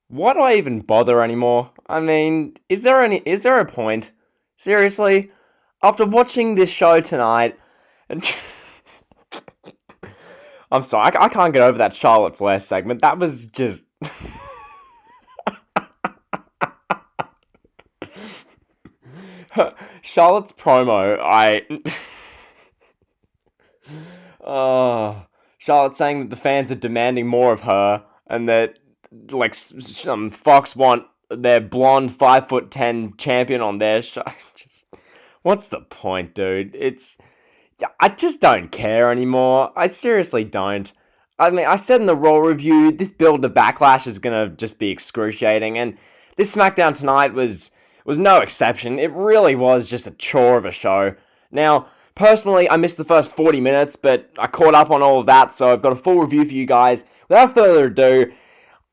Why do I even bother anymore? I mean, is there a point? Seriously? After watching this show tonight, and I'm sorry, I can't get over that Charlotte Flair segment. That was just. Charlotte's promo, uh, Charlotte saying that the fans are demanding more of her, and that, like, Fox want their blonde 5'10" champion on their show. Just, what's the point, dude? I just don't care anymore. I seriously don't. I mean, I said in the Raw review, this build to Backlash is gonna just be excruciating, and this SmackDown tonight was no exception. It really was just a chore of a show. Now, personally, I missed the first 40 minutes, but I caught up on all of that, so I've got a full review for you guys. Without further ado,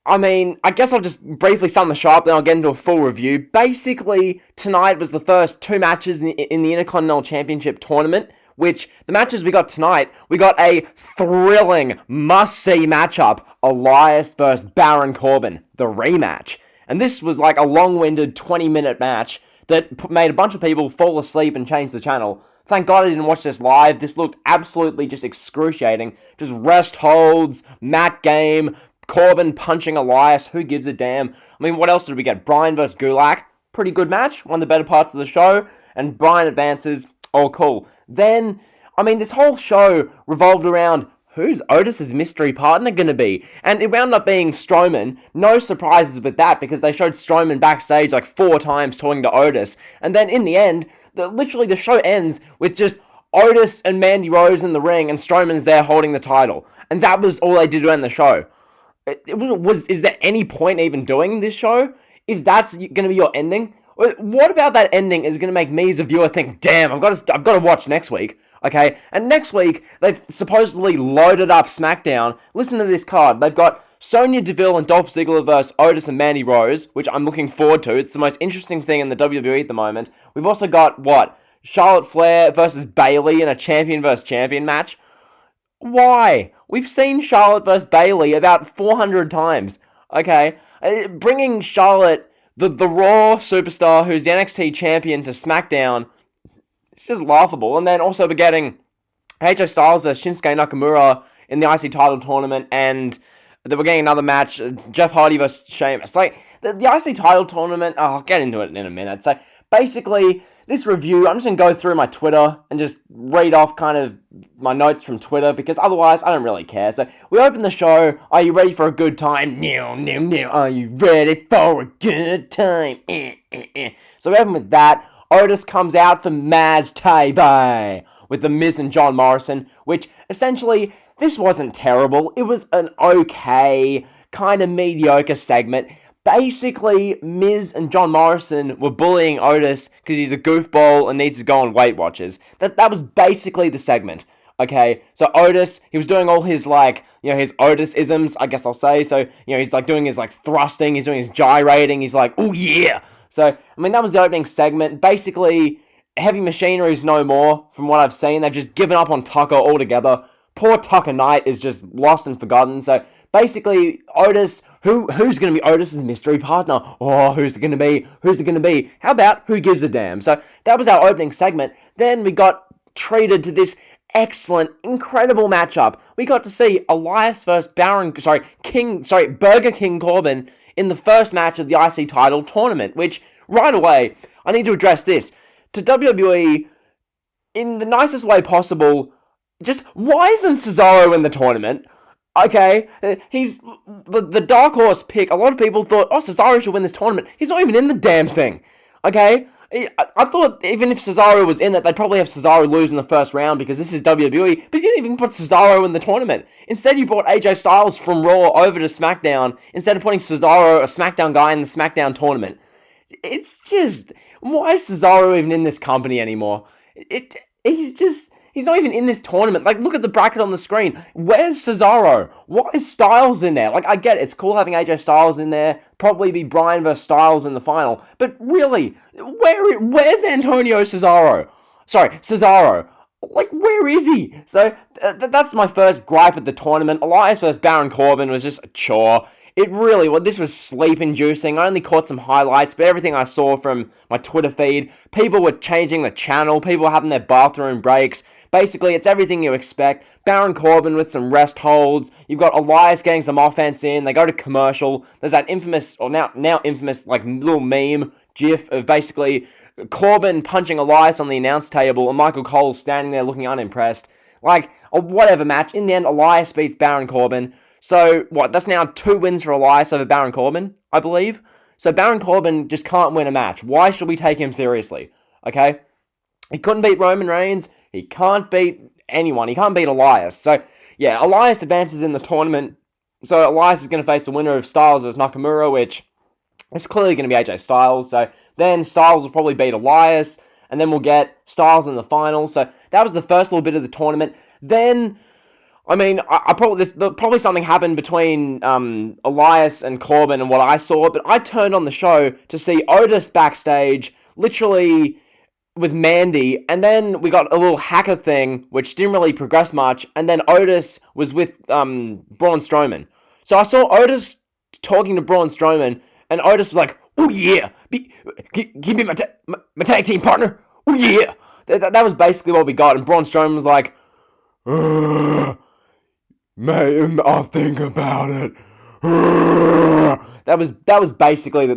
I mean, I guess I'll just briefly sum the show up, then I'll get into a full review. Basically, tonight was the first two matches in the Intercontinental Championship tournament, which, the matches we got tonight, we got a thrilling, must-see matchup, Elias versus Baron Corbin, the rematch. And this was like a long-winded 20-minute match that made a bunch of people fall asleep and change the channel. Thank God I didn't watch this live. This looked absolutely just excruciating. Just rest holds, mat game, Corbin punching Elias, who gives a damn? I mean, what else did we get? Bryan versus Gerlach, pretty good match, one of the better parts of the show, and Bryan advances, all cool. Then, I mean, this whole show revolved around who's Otis' mystery partner going to be? And it wound up being Strowman. No surprises with that, because they showed Strowman backstage like 4 times talking to Otis. And then in the end, literally the show ends with just Otis and Mandy Rose in the ring, and Strowman's there holding the title. And that was all they did to end the show. Is there any point even doing this show? If that's going to be your ending? What about that ending is going to make me as a viewer think, damn, I've got to watch next week? Okay, and next week, they've supposedly loaded up Smackdown. Listen to this card. They've got Sonya Deville and Dolph Ziggler versus Otis and Mandy Rose, which I'm looking forward to. It's the most interesting thing in the WWE at the moment. We've also got, Charlotte Flair versus Bayley in a champion versus champion match. Why? We've seen Charlotte versus Bayley about 400 times. Okay, bringing Charlotte, the Raw superstar who's the NXT champion, to SmackDown, it's just laughable. And then also we're getting AJ Styles versus Shinsuke Nakamura in the IC title tournament, and then we're getting another match, Jeff Hardy versus Sheamus. Like, the IC title tournament, I'll get into it in a minute. So, basically, this review, I'm just going to go through my Twitter and just read off kind of my notes from Twitter, because otherwise I don't really care. So, we open the show, are you ready for a good time? No. Are you ready for a good time? So, we open with that. Otis comes out for Maz Tay with The Miz and John Morrison, which essentially, this wasn't terrible. It was an okay, kind of mediocre segment. Basically, Miz and John Morrison were bullying Otis because he's a goofball and needs to go on Weight Watchers. That was basically the segment. Okay, so Otis, he was doing all his, his Otis-isms, I guess I'll say. So, he's, doing his, thrusting, he's doing his gyrating, he's like, oh yeah! So, I mean, that was the opening segment. Basically, Heavy Machinery's no more, from what I've seen. They've just given up on Tucker altogether. Poor Tucker Knight is just lost and forgotten. So, basically, Otis, who's going to be Otis' mystery partner? Oh, who's it going to be? Who's it going to be? How about who gives a damn? So, that was our opening segment. Then we got treated to this excellent, incredible matchup. We got to see Elias versus Burger King Corbin in the first match of the IC title tournament, which, right away, I need to address this. To WWE, in the nicest way possible, just, why isn't Cesaro in the tournament? Okay, he's the dark horse pick. A lot of people thought, Cesaro should win this tournament. He's not even in the damn thing. Okay? I thought even if Cesaro was in it, they'd probably have Cesaro lose in the first round because this is WWE, but you didn't even put Cesaro in the tournament. Instead, you brought AJ Styles from Raw over to SmackDown instead of putting Cesaro, a SmackDown guy, in the SmackDown tournament. It's just, why is Cesaro even in this company anymore? He's not even in this tournament. Look at the bracket on the screen. Where's Cesaro? Why is Styles in there? I get it. It's cool having AJ Styles in there. Probably be Bryan versus Styles in the final. But really, where's Antonio Cesaro? Sorry, Cesaro. Where is he? So, that's my first gripe at the tournament. Elias versus Baron Corbin was just a chore. It really, well, this was sleep-inducing. I only caught some highlights, but everything I saw from my Twitter feed, people were changing the channel, people were having their bathroom breaks. Basically, it's everything you expect. Baron Corbin with some rest holds. You've got Elias getting some offense in. They go to commercial. There's that infamous, or now infamous, like, little meme gif of basically Corbin punching Elias on the announce table and Michael Cole standing there looking unimpressed. Like, a whatever match. In the end, Elias beats Baron Corbin. So, what, that's now 2 wins for Elias over Baron Corbin, I believe? So Baron Corbin just can't win a match. Why should we take him seriously? Okay? He couldn't beat Roman Reigns. He can't beat anyone. He can't beat Elias. So, yeah, Elias advances in the tournament. So Elias is going to face the winner of Styles vs. Nakamura, which is clearly going to be AJ Styles. So then Styles will probably beat Elias, and then we'll get Styles in the final. So that was the first little bit of the tournament. Then, I mean, probably something happened between Elias and Corbin and what I saw, but I turned on the show to see Otis backstage, literally with Mandy, and then we got a little hacker thing, which didn't really progress much, and then Otis was with Braun Strowman. So I saw Otis talking to Braun Strowman, and Otis was like, "Oh yeah, give me my tag team partner. Oh yeah." That was basically what we got, and Braun Strowman was like, "Man, I'll think about it." That was basically the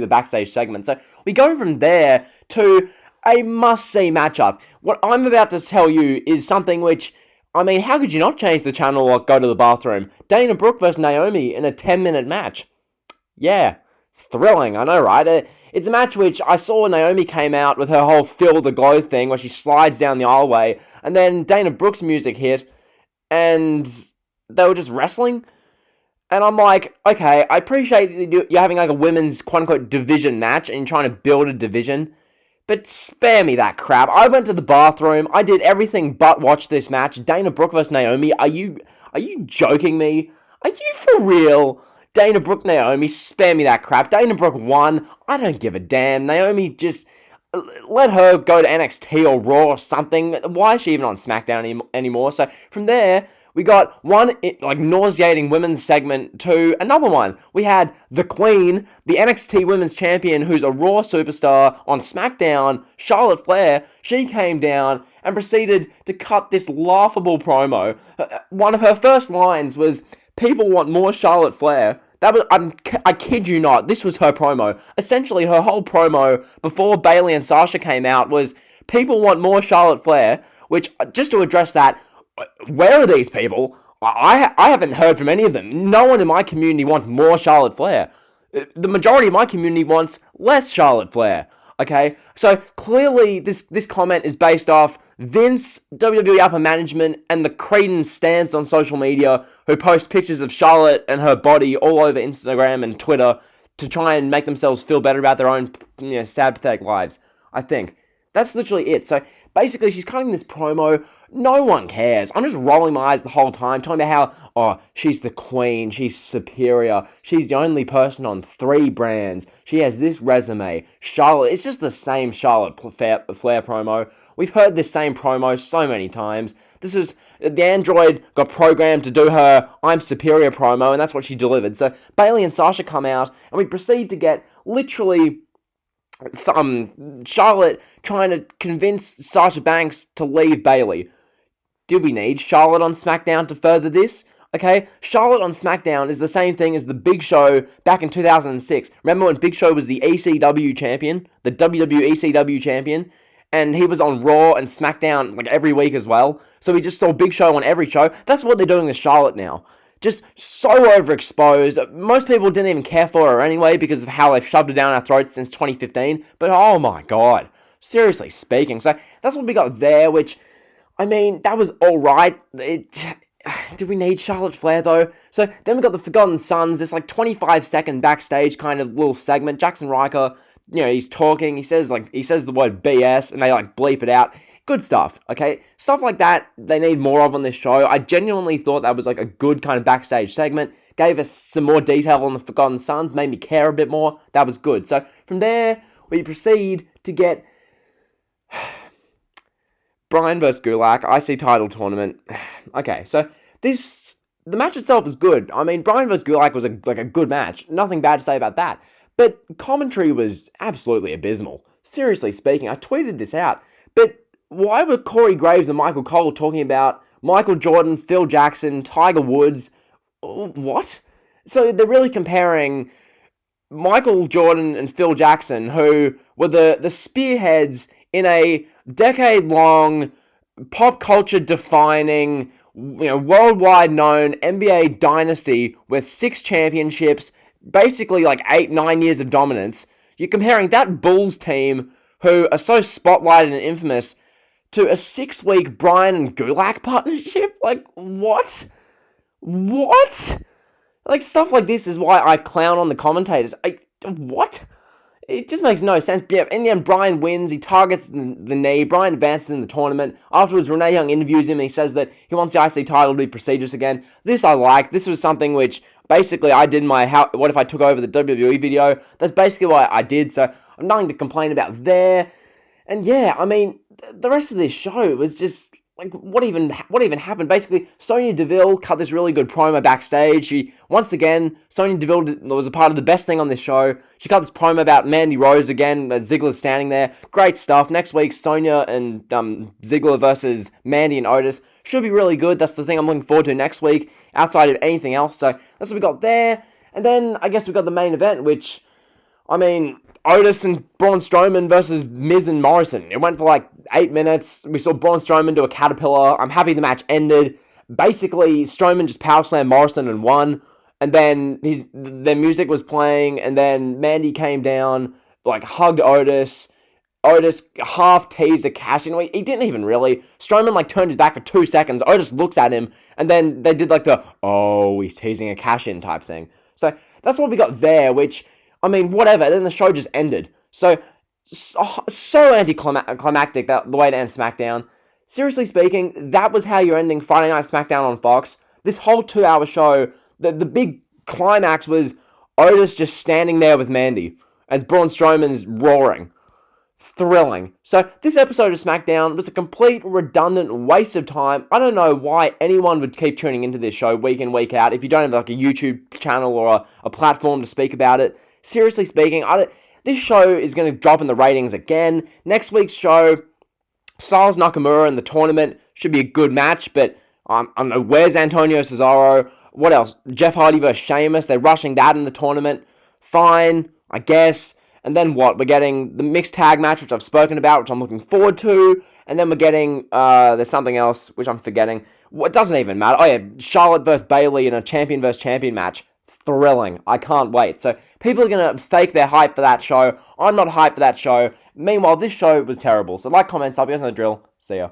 backstage segment. So we go from there to a must-see matchup. What I'm about to tell you is something which, I mean, how could you not change the channel or go to the bathroom? Dana Brooke versus Naomi in a 10-minute match. Yeah, thrilling, I know, right? It's a match which I saw Naomi came out with her whole Feel the Glow thing where she slides down the aisleway, and then Dana Brooke's music hit, and they were just wrestling. And I'm like, okay, I appreciate you're having like a women's quote-unquote division match and you're trying to build a division, but spare me that crap. I went to the bathroom. I did everything but watch this match. Dana Brooke versus Naomi. Are you joking me? Are you for real? Dana Brooke, Naomi. Spare me that crap. Dana Brooke won. I don't give a damn. Naomi, just let her go to NXT or Raw or something. Why is she even on SmackDown anymore? So from there, we got one, like, nauseating women's segment to another one. We had the Queen, the NXT Women's Champion, who's a Raw superstar on SmackDown, Charlotte Flair. She came down and proceeded to cut this laughable promo. One of her first lines was, "People want more Charlotte Flair." That was, I kid you not, this was her promo. Essentially, her whole promo before Bayley and Sasha came out was, "People want more Charlotte Flair," which, just to address that, where are these people? I haven't heard from any of them. No one in my community wants more Charlotte Flair. The majority of my community wants less Charlotte Flair. Okay? So clearly this comment is based off Vince, WWE upper management, and the Cretan stance on social media who post pictures of Charlotte and her body all over Instagram and Twitter to try and make themselves feel better about their own, sad, pathetic lives. I think. That's literally it. So basically, she's cutting this promo. No one cares. I'm just rolling my eyes the whole time, talking about how, she's the queen, she's superior, she's the only person on 3 brands, she has this resume. Charlotte, it's just the same Charlotte Flair promo. We've heard this same promo so many times. This is, the android got programmed to do her I'm superior promo, and that's what she delivered. So Bayley and Sasha come out, and we proceed to get literally Charlotte trying to convince Sasha Banks to leave Bayley. Did we need Charlotte on SmackDown to further this? Okay, Charlotte on SmackDown is the same thing as the Big Show back in 2006. Remember when Big Show was the ECW champion? The WWE ECW champion? And he was on Raw and SmackDown like every week as well. So we just saw Big Show on every show. That's what they're doing with Charlotte now. Just so overexposed. Most people didn't even care for her anyway because of how they've shoved her down our throats since 2015. But oh my god. Seriously speaking. So that's what we got there, which, I mean, that was alright. Did we need Charlotte Flair though? So then we got the Forgotten Sons, this like 25-second backstage kind of little segment. Jackson Riker, he's talking, he says the word BS, and they like bleep it out. Good stuff, okay? Stuff like that, they need more of on this show. I genuinely thought that was like a good kind of backstage segment. Gave us some more detail on the Forgotten Sons, made me care a bit more. That was good. So from there, we proceed to get Bryan vs. Gerlach, IC title tournament. Okay, so this the match itself was good. I mean, Bryan vs. Gerlach was a good match. Nothing bad to say about that. But commentary was absolutely abysmal. Seriously speaking, I tweeted this out. But why were Corey Graves and Michael Cole talking about Michael Jordan, Phil Jackson, Tiger Woods? What? So they're really comparing Michael Jordan and Phil Jackson, who were the spearheads in a decade-long, pop culture defining, worldwide known NBA dynasty with 6 championships, basically like 8-9 years of dominance. You're comparing that Bulls team, who are so spotlighted and infamous, to a 6-week Bryan and Gerlach partnership? Like, what? What? Like, stuff like this is why I clown on the commentators. What? It just makes no sense. Yeah, in the end, Bryan wins. He targets the knee. Bryan advances in the tournament. Afterwards, Renee Young interviews him and he says that he wants the IC title to be prestigious again. This I like. This was something which basically I did in my what if I took over the WWE video. That's basically what I did, so I'm nothing to complain about there. And yeah, I mean, the rest of this show was just like, what even happened? Basically, Sonya Deville cut this really good promo backstage. Sonya Deville was a part of the best thing on this show. She cut this promo about Mandy Rose again. Ziggler's standing there. Great stuff. Next week, Sonya and Ziggler versus Mandy and Otis should be really good. That's the thing I'm looking forward to next week, outside of anything else. So that's what we got there. And then I guess we got the main event, which, I mean, Otis and Braun Strowman versus Miz and Morrison. It went for like 8 minutes. We saw Braun Strowman do a caterpillar. I'm happy the match ended. Basically, Strowman just power slammed Morrison and won. And then their music was playing. And then Mandy came down, like hugged Otis. Otis half teased a cash in. He didn't even really. Strowman like turned his back for 2 seconds. Otis looks at him. And then they did like the, oh, he's teasing a cash in type thing. So that's what we got there, which, I mean, whatever. Then the show just ended. So anticlimactic the way to end SmackDown. Seriously speaking, that was how you're ending Friday Night SmackDown on Fox. This whole 2-hour show, the big climax was Otis just standing there with Mandy as Braun Strowman's roaring. Thrilling. So this episode of SmackDown was a complete redundant waste of time. I don't know why anyone would keep tuning into this show week in, week out if you don't have like a YouTube channel or a platform to speak about it. Seriously speaking, this show is going to drop in the ratings again. Next week's show, Styles Nakamura in the tournament, should be a good match, but I don't know, where's Antonio Cesaro? What else? Jeff Hardy versus Sheamus, they're rushing that in the tournament. Fine, I guess. And then what? We're getting the mixed tag match, which I've spoken about, which I'm looking forward to. And then we're getting, there's something else, which I'm forgetting. It doesn't even matter. Oh yeah, Charlotte versus Bayley in a champion versus champion match. Thrilling. I can't wait. So people are going to fake their hype for that show. I'm not hyped for that show. Meanwhile, this show was terrible. So like, comment, sub, you guys know the drill. See ya.